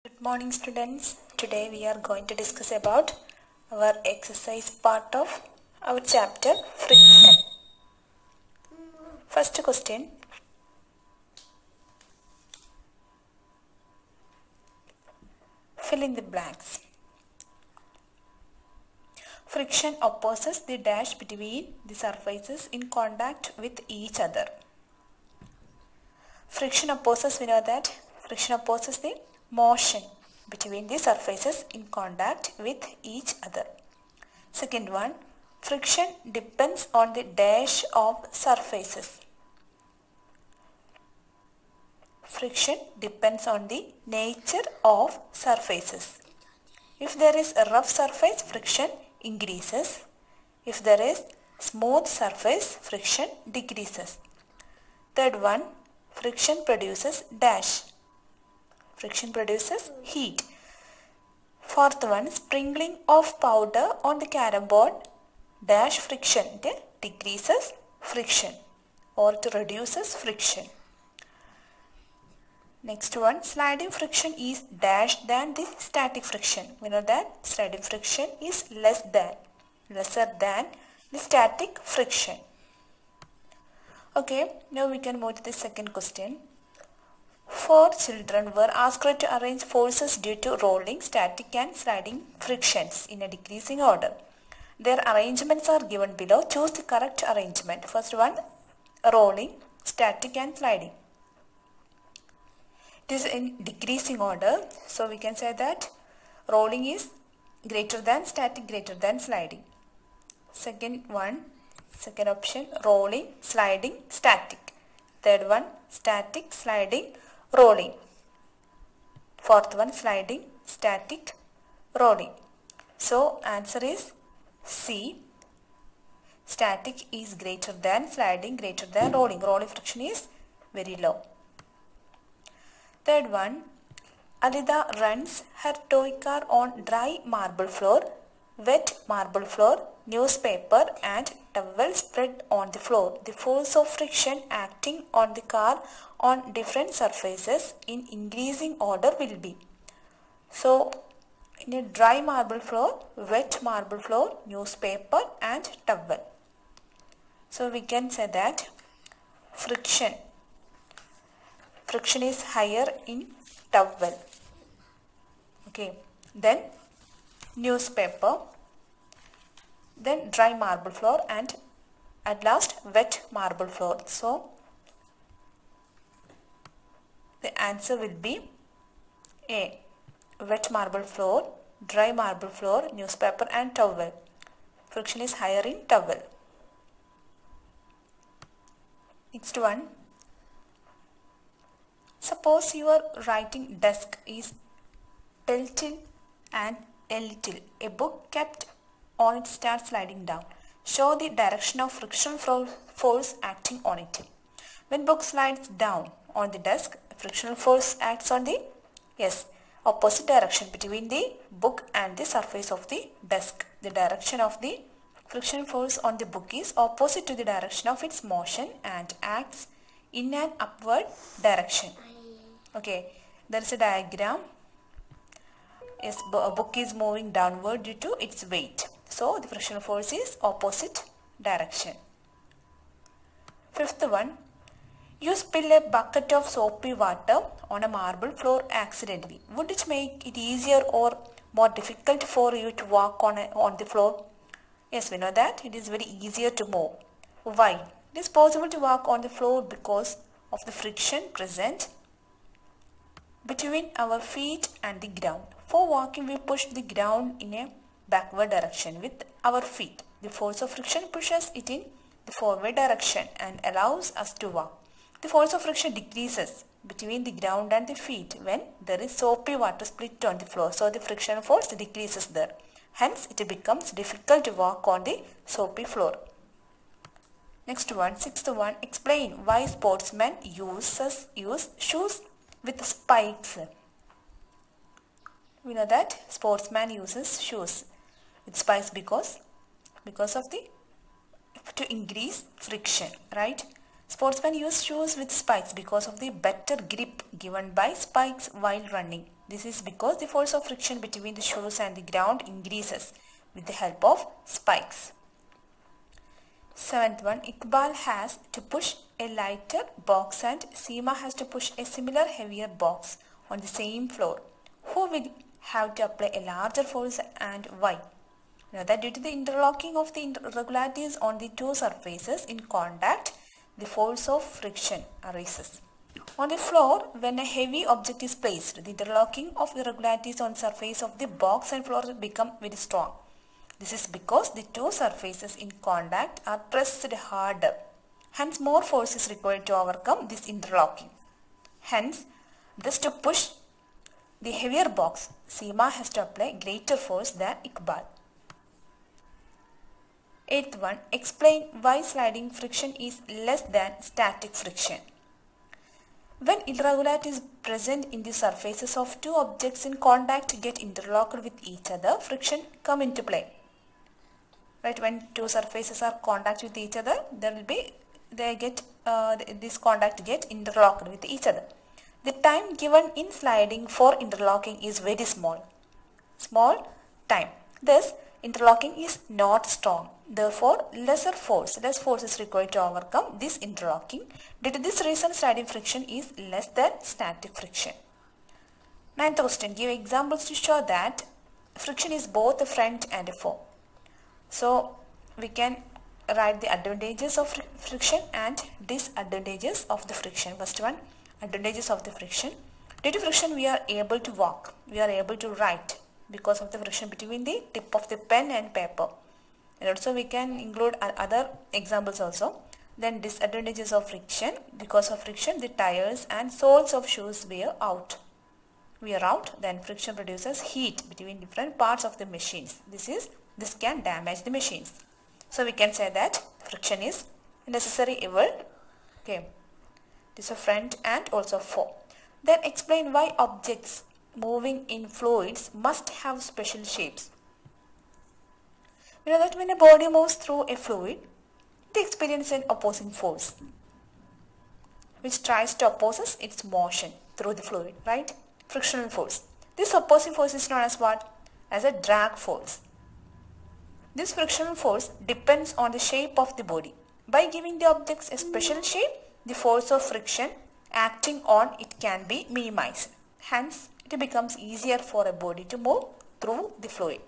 Good morning students. Today we are going to discuss about our exercise part of our chapter friction. First question. Fill in the blanks. Friction opposes the dash between the surfaces in contact with each other. Friction opposes, we know that friction opposes the motion between the surfaces in contact with each other. Second one, friction depends on the dash of surfaces. Friction depends on the nature of surfaces. If there is a rough surface, friction increases. If there is smooth surface, friction decreases. Third one, friction produces dash. Friction produces heat. Fourth one, sprinkling of powder on the carom board dash friction. It decreases friction or it reduces friction. Next one, sliding friction is dash than the static friction. We know that sliding friction is lesser than the static friction. Okay, now we can move to the second question. 4 children were asked to arrange forces due to rolling, static and sliding frictions in a decreasing order. Their arrangements are given below. Choose the correct arrangement. First one, rolling, static and sliding. It is in decreasing order. So we can say that rolling is greater than static, greater than sliding. Second option, rolling, sliding, static. Third one, static, sliding, rolling. Fourth one, sliding, static, rolling. So answer is C. Static is greater than sliding, greater than rolling. Rolling friction is very low. Third one, Alida runs her toy car on dry marble floor, wet marble floor, newspaper and towel spread on the floor. The force of friction acting on the car on different surfaces in increasing order will be. So, in a dry marble floor, wet marble floor, newspaper and towel. So, we can say that friction is higher in towel. Okay, then newspaper, then dry marble floor and at last wet marble floor. So the answer will be A. Wet marble floor, dry marble floor, newspaper and towel. Friction is higher in towel. Next one. Suppose your writing desk is tilted and a little. A book kept on it starts sliding down. Show the direction of friction force acting on it. When book slides down on the desk, frictional force acts on the opposite direction between the book and the surface of the desk. The direction of the friction force on the book is opposite to the direction of its motion and acts in an upward direction. Okay, there is a diagram. Yes, a book is moving downward due to its weight. So, the frictional force is opposite direction. Fifth one, you spill a bucket of soapy water on a marble floor accidentally. Would it make it easier or more difficult for you to walk on the floor? Yes, we know that it is very easier to move. Why? It is possible to walk on the floor because of the friction present between our feet and the ground. For walking, we push the ground in a backward direction with our feet. The force of friction pushes it in the forward direction and allows us to walk. The force of friction decreases between the ground and the feet when there is soapy water split on the floor. So the friction force decreases there. Hence, it becomes difficult to walk on the soapy floor. Next one, sixth one, explain why sportsmen use shoes with spikes. We know that sportsman uses shoes with spikes because of the to increase friction, right? Sportsmen use shoes with spikes because of the better grip given by spikes while running. This is because the force of friction between the shoes and the ground increases with the help of spikes. Seventh one, Iqbal has to push a lighter box and Seema has to push a similar heavier box on the same floor. Who will have to apply a larger force and why? Now that due to the interlocking of the irregularities on the two surfaces in contact, the force of friction arises. On the floor, when a heavy object is placed, the interlocking of irregularities on surface of the box and floor become very strong. This is because the two surfaces in contact are pressed harder. Hence, more force is required to overcome this interlocking. Hence, thus to push the heavier box, Seema has to apply greater force than Iqbal. Eighth one, explain why sliding friction is less than static friction. When irregularities present in the surfaces of two objects in contact get interlocked with each other, friction come into play. Right, when two surfaces are contact with each other, this contact get interlocked with each other. The time given in sliding for interlocking is very small time. Thus, interlocking is not strong. Therefore, less force is required to overcome this interlocking. Due to this reason, sliding friction is less than static friction. Ninth question, give examples to show that friction is both a friend and a foe. So, we can write the advantages of friction and disadvantages of the friction. First one, advantages of the friction. Due to friction, we are able to walk, we are able to write because of the friction between the tip of the pen and paper. And also we can include other examples also. Then disadvantages of friction. Because of friction, the tires and soles of shoes wear out. Then friction produces heat between different parts of the machines. This can damage the machines. So we can say that friction is a necessary evil. Okay. It is a friend and also foe. Then explain why objects moving in fluids must have special shapes. We know that when a body moves through a fluid, they experience an opposing force which tries to oppose its motion through the fluid, right? Frictional force. This opposing force is known as what? As a drag force. This frictional force depends on the shape of the body. By giving the objects a special shape, the force of friction acting on it can be minimized. Hence, it becomes easier for a body to move through the fluid.